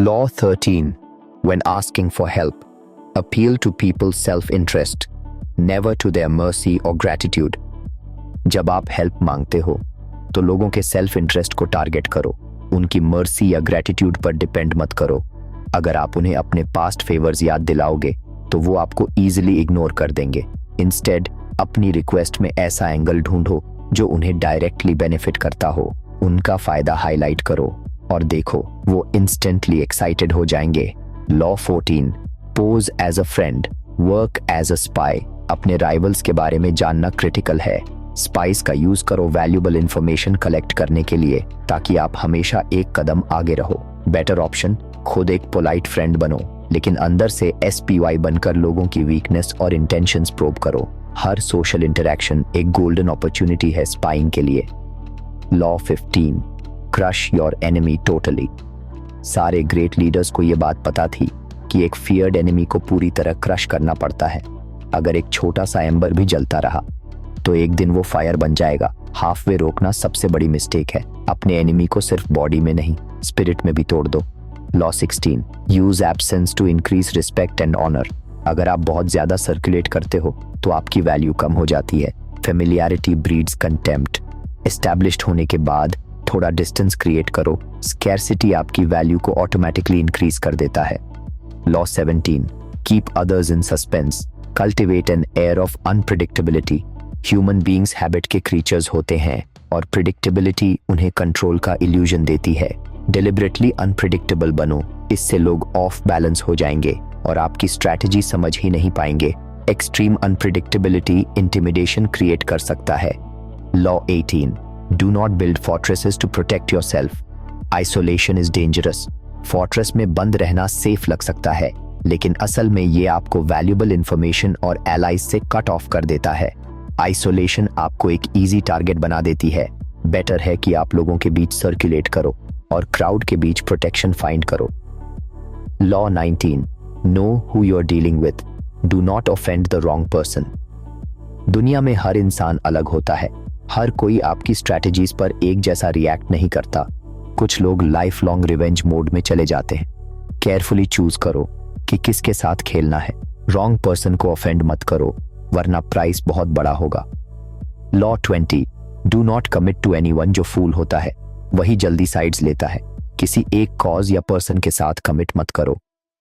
Law 13. When asking for help, appeal to people's self-interest, never to their mercy or gratitude. जब आप help मांगते हो तो लोगों के सेल्फ इंटरेस्ट को टारगेट करो, उनकी मर्सी या ग्रेटिट्यूड पर डिपेंड मत करो। अगर आप उन्हें अपने पास्ट फेवर्स याद दिलाओगे तो वो आपको इजीली इग्नोर कर देंगे। इंस्टेड अपनी रिक्वेस्ट में ऐसा एंगल ढूंढो जो उन्हें डायरेक्टली बेनिफिट करता हो, उनका फायदा हाईलाइट करो और देखो वो इंस्टेंटली एक्साइटेड हो जाएंगे। Law 14. Pose as a friend, work as a spy. अपने राइवल्स के बारे में जानना क्रिटिकल है। स्पाइस का यूज करो वैल्यूएबल इंफॉर्मेशन कलेक्ट करने के लिए ताकि आप हमेशा एक कदम आगे रहो। बेटर ऑप्शन, खुद एक पोलाइट फ्रेंड बनो लेकिन अंदर से SPY बनकर लोगों की वीकनेस और इंटेंशंस प्रोब करो। हर सोशल इंटरैक्शन एक गोल्डन अपॉर्चुनिटी है स्पाइंग के लिए। Law 15. Crush your enemy totally. सारे ग्रेट लीडर्स को यह बात पता थी कि एक फियर्ड एनिमी को पूरी तरह क्रश करना पड़ता है। अगर एक छोटा सा एम्बर भी जलता रहा तो एक दिन वो फायर बन जाएगा। हाफ वे रोकना सबसे बड़ी मिस्टेक है। अपने एनिमी को सिर्फ बॉडी में नहीं, स्पिरिट में भी तोड़ दो। Law 16. Use absence to increase respect and honour. अगर आप बहुत ज्यादा सर्कुलेट करते हो तो आपकी वैल्यू कम हो जाती है। Familiarity breeds contempt. एस्टैब्लिश्ड होने के बाद थोड़ा डिस्टेंस क्रिएट करो। स्कैर्सिटी आपकी वैल्यू को ऑटोमेटिकली इंक्रीज कर देता है। Law 17. Keep others in suspense, cultivate an air of unpredictability. Human beings habit के क्रीचर्स होते हैं और प्रिडिक्टेबिलिटी उन्हें कंट्रोल का इल्यूजन देती है। डिलिबरेटली अनप्रिडिक्टेबल बनो, इससे लोग ऑफ बैलेंस हो जाएंगे और आपकी स्ट्रैटेजी समझ ही नहीं पाएंगे। एक्सट्रीम अनप्रिडिक्टेबिलिटी इंटिमिडेशन क्रिएट कर सकता है। Law 18. Do not build fortresses to protect yourself, isolation is dangerous. Fortress में बंद रहना सेफ लग सकता है लेकिन असल में ये आपको वैल्यूएबल इंफॉर्मेशन और एलाइज से कट ऑफ कर देता है। आइसोलेशन आपको एक इजी टारगेट बना देती है। बेटर है कि आप लोगों के बीच सर्कुलेट करो और क्राउड के बीच प्रोटेक्शन फाइंड करो। Law 19. Know who you are dealing with, do not offend the wrong person. दुनिया में हर इंसान अलग होता है, हर कोई आपकी स्ट्रैटेजीज पर एक जैसा रिएक्ट नहीं करता। कुछ लोग लाइफ लॉन्ग रिवेंज मोड में चले जाते हैं। केयरफुली चूज करो कि किसके साथ खेलना है। रॉन्ग पर्सन को ऑफेंड मत करो वरना प्राइस बहुत बड़ा होगा। Law 20. Do not commit to anyone. जो फूल होता है वही जल्दी साइड्स लेता है। किसी एक कॉज या पर्सन के साथ कमिट मत करो,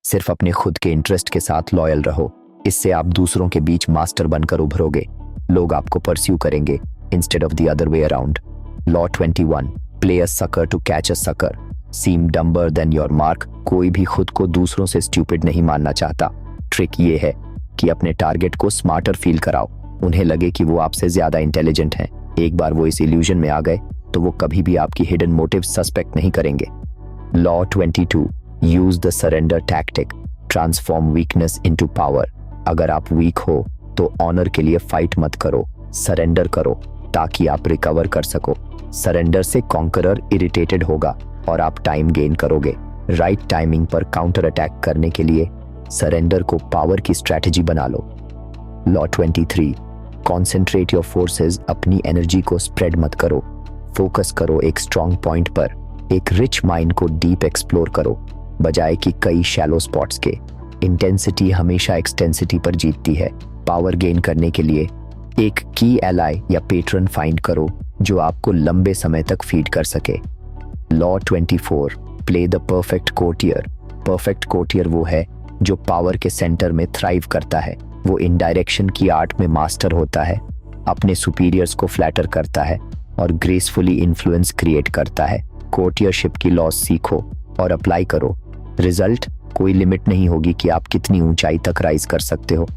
सिर्फ अपने खुद के इंटरेस्ट के साथ लॉयल रहो। इससे आप दूसरों के बीच मास्टर बनकर उभरोगे। लोग आपको परस्यू करेंगे instead of the other way around. Law 21. Play a sucker to catch a sucker, seem dumber than your mark. कोई भी खुद को दूसरों से स्टूपिड नहीं मानना चाहता। ट्रिक ये है कि अपने टारगेट को स्मार्टर फील कराओ, उन्हें लगे कि वो आपसे ज्यादा इंटेलिजेंट हैं। एक बार वो इस इल्यूजन में आ गए तो वो कभी भी आपकी हिडन मोटिव सस्पेक्ट नहीं करेंगे। Law 22. Use the surrender tactic, transform weakness into power. अगर आप वीक हो तो ऑनर के लिए फाइट मत करो, सरेंडर करो ताकि आप रिकवर कर सको। सरेंडर से कॉन्करर इरिटेटेड होगा और आप टाइम गेन करोगे। राइट टाइमिंग पर काउंटर अटैक करने के लिए सरेंडर को पावर की स्ट्रैटेजी बना लो। लॉ 23. Concentrate your forces. अपनी एनर्जी को स्प्रेड मत करो, फोकस करो एक स्ट्रॉन्ग पॉइंट पर। एक रिच माइंड को डीप एक्सप्लोर करो बजाय कि कई शैलो स्पॉट्स के। इंटेंसिटी हमेशा एक्सटेंसिटी पर जीतती है। पावर गेन करने के लिए एक की एलाई या पेट्रन फाइंड करो जो आपको लंबे समय तक फीड कर सके। Law 24. Play the perfect courtier. Perfect courtier वो है जो पावर के सेंटर में थ्राइव करता है। वो इनडायरेक्शन की आर्ट में मास्टर होता है, अपने सुपीरियर्स को फ्लैटर करता है और ग्रेसफुली इन्फ्लुएंस क्रिएट करता है। कोर्टियरशिप की लॉज सीखो और अप्लाई करो। रिजल्ट कोई लिमिट नहीं होगी कि आप कितनी ऊंचाई तक राइज कर सकते हो।